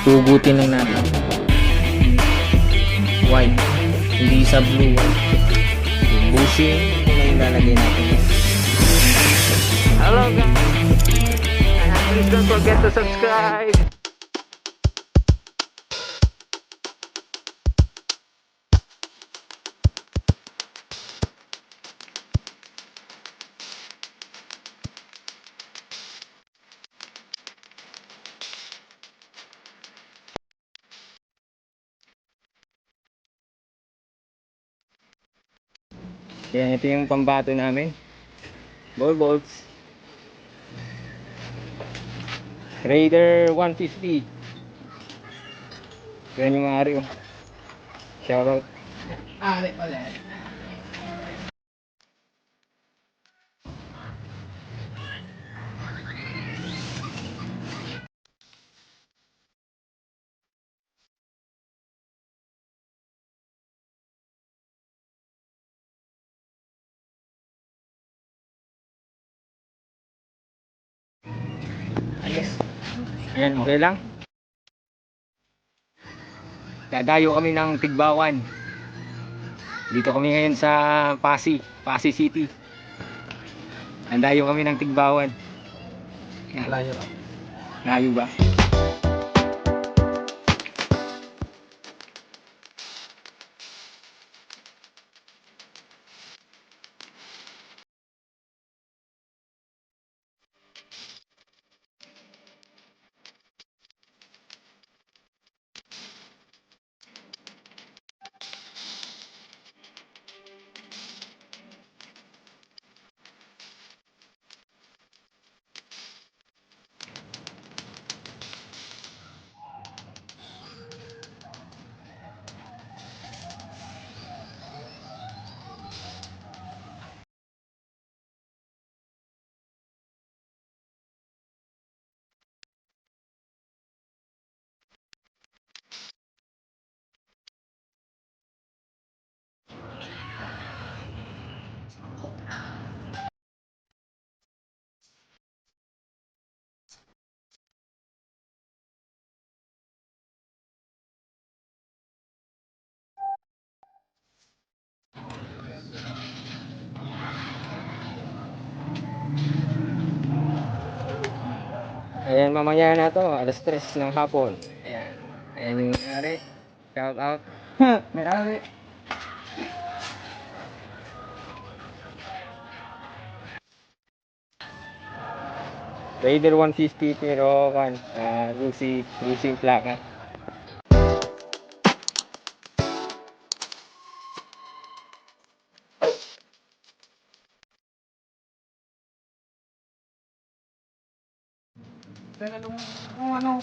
Tugutin lang natin. White. Hindi sa blue white. Yung bushing, ito na yung lalagay natin. Hello guys! And please don't forget to subscribe! Yan, ito yung pambato namin. Ball bolts. Raider 150. Yan yung Mario. Shoutout. Ari pala. Ayos. Ayan, okay lang. Dadayo kami ng Tigbawan. Dito kami ngayon sa Pasig City. Dadayo kami ng Tigbawan. Ayan. Layo. Layo ba? Ayan, mamaya na to, alas 3 ng hapon. Ayan. Ayan yung nangyari. Shout out. May ari. Raider 150 pero kan, Lucy plaka. Teka lang. Ano, ano,